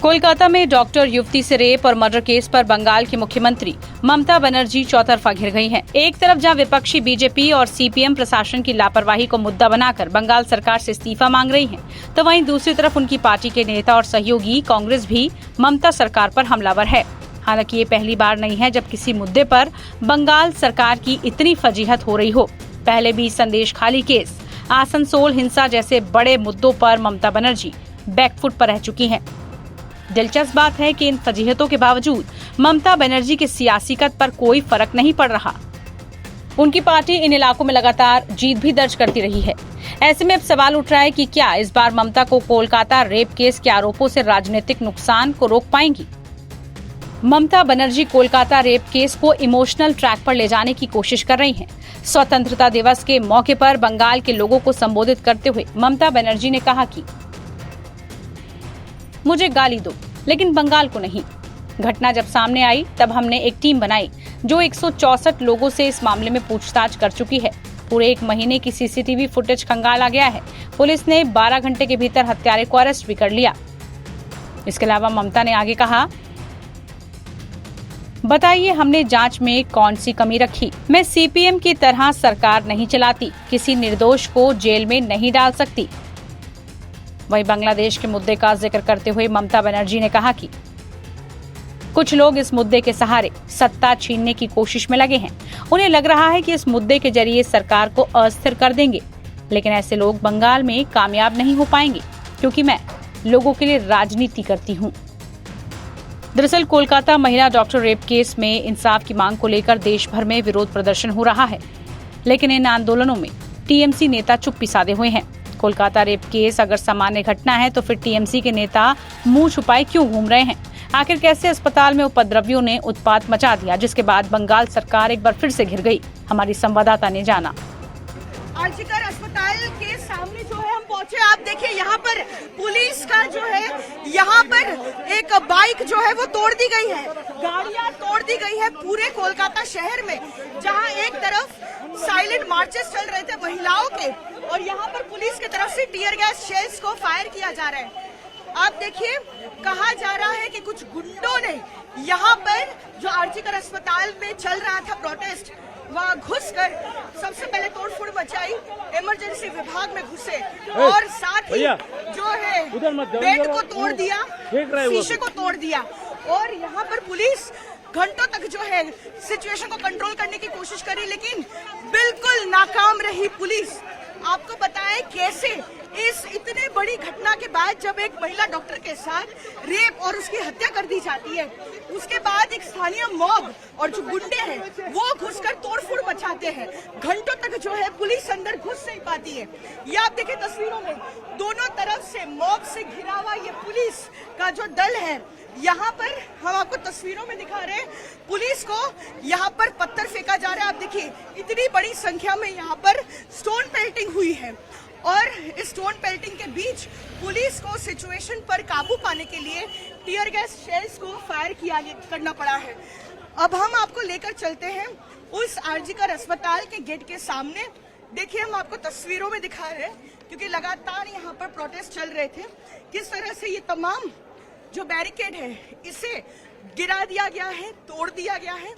कोलकाता में डॉक्टर युवती से रेप और मर्डर केस पर बंगाल की मुख्यमंत्री ममता बनर्जी चौतरफा घिर गई हैं। एक तरफ जहां विपक्षी बीजेपी और सीपीएम प्रशासन की लापरवाही को मुद्दा बनाकर बंगाल सरकार से इस्तीफा मांग रही हैं, तो वहीं दूसरी तरफ उनकी पार्टी के नेता और सहयोगी कांग्रेस भी ममता सरकार पर हमलावर है। हालांकि ये पहली बार नहीं है जब किसी मुद्दे पर बंगाल सरकार की इतनी फजीहत हो रही हो। पहले भी संदेश खाली केस, आसनसोल हिंसा जैसे बड़े मुद्दों पर ममता बनर्जी बैकफुट पर रह चुकी हैं। दिलचस्प बात है कि इन फजीहतों के बावजूद ममता बनर्जी के सियासी कद पर कोई फर्क नहीं पड़ रहा। उनकी पार्टी इन इलाकों में लगातार जीत भी दर्ज करती रही है। ऐसे में अब सवाल उठ रहा है कि क्या इस बार ममता को कोलकाता रेप केस के आरोपों से राजनीतिक नुकसान को रोक पाएंगी। ममता बनर्जी कोलकाता रेप केस को इमोशनल ट्रैक पर ले जाने की कोशिश कर रही हैं। स्वतंत्रता दिवस के मौके पर बंगाल के लोगों को संबोधित करते हुए ममता बनर्जी ने कहा कि मुझे गाली दो, लेकिन बंगाल को नहीं। घटना जब सामने आई तब हमने एक टीम बनाई जो 164 लोगों से इस मामले में पूछताछ कर चुकी है। पूरे 1 महीने की सीसीटीवी फुटेज खंगाला गया है। पुलिस ने 12 घंटे के भीतर हत्यारे को अरेस्ट भी कर लिया। इसके अलावा ममता ने आगे कहा, बताइए हमने जांच में कौन सी कमी रखी। मैं सीपीएम की तरह सरकार नहीं चलाती, किसी निर्दोष को जेल में नहीं डाल सकती। वहीं बांग्लादेश के मुद्दे का जिक्र करते हुए ममता बनर्जी ने कहा कि कुछ लोग इस मुद्दे के सहारे सत्ता छीनने की कोशिश में लगे हैं। उन्हें लग रहा है कि इस मुद्दे के जरिए सरकार को अस्थिर कर देंगे, लेकिन ऐसे लोग बंगाल में कामयाब नहीं हो पाएंगे, क्योंकि मैं लोगों के लिए राजनीति करती हूं। दरअसल कोलकाता महिला डॉक्टर रेप केस में इंसाफ की मांग को लेकर देश भर में विरोध प्रदर्शन हो रहा है, लेकिन इन आंदोलनों में टीएमसी नेता चुप्पी साधे हुए हैं। कोलकाता रेप केस अगर सामान्य घटना है तो फिर टीएमसी के नेता मुंह छुपाए क्यों घूम रहे हैं। आखिर कैसे अस्पताल में उपद्रवियों ने उत्पात मचा दिया, जिसके बाद बंगाल सरकार एक बार फिर से घिर गई। हमारी संवाददाता ने जाना। आरजीकर अस्पताल के सामने जो है हम पहुंचे। आप देखिए यहाँ पर पुलिस का जो है, यहाँ पर एक बाइक जो है वो तोड़ दी गई है, गाड़ियां तोड़ दी गई है पूरे कोलकाता शहर में, जहाँ एक तरफ साइलेंट मार्चेस चल रहे थे महिलाओं के, और यहाँ पर पुलिस की तरफ से टीयर गैस शेल्स को फायर किया जा रहा है। आप देखिए, कहा जा रहा है कि कुछ गुंडों ने यहाँ पर जो आरजीकर अस्पताल में चल रहा था प्रोटेस्ट, वहाँ घुसकर सबसे पहले तोड़फोड़ मचाई, इमरजेंसी विभाग में घुसे और साथ ही जो है बेड को तोड़ दिया, शीशे को तोड़ दिया, और यहाँ पर पुलिस घंटों तक जो है सिचुएशन को कंट्रोल करने की कोशिश करी, लेकिन बिल्कुल नाकाम रही पुलिस। आपको बताएं कैसे इस इतने बड़ी घटना के बाद जब एक महिला डॉक्टर के साथ रेप और उसकी हत्या कर दी जाती है, उसके बाद एक स्थानीय मॉब और जो गुंडे हैं वो घुसकर तोड़फोड़ मचाते हैं। घंटों तक जो है पुलिस अंदर घुस नहीं पाती है। ये आप देखिए तस्वीरों में, दोनों तरफ से मॉब से घिरा हुआ ये पुलिस का जो दल है, यहाँ पर हम आपको तस्वीरों में दिखा रहे हैं। पुलिस को यहाँ पर पत्थर फेंका जा रहा है। आप देखिए इतनी बड़ी संख्या में यहाँ पर स्टोन पेल्टिंग हुई है, और इस स्टोन पेल्टिंग के बीच पुलिस को सिचुएशन पर काबू पाने के लिए टीयर गैस शेल्स को फायर करना पड़ा है। अब हम आपको लेकर चलते हैं उस आरजीकर अस्पताल के गेट के सामने। देखिए हम आपको तस्वीरों में दिखा रहे हैं, क्योंकि लगातार यहाँ पर प्रोटेस्ट चल रहे थे। किस तरह से ये तमाम जो बैरिकेड है इसे गिरा दिया गया है, तोड़ दिया गया है।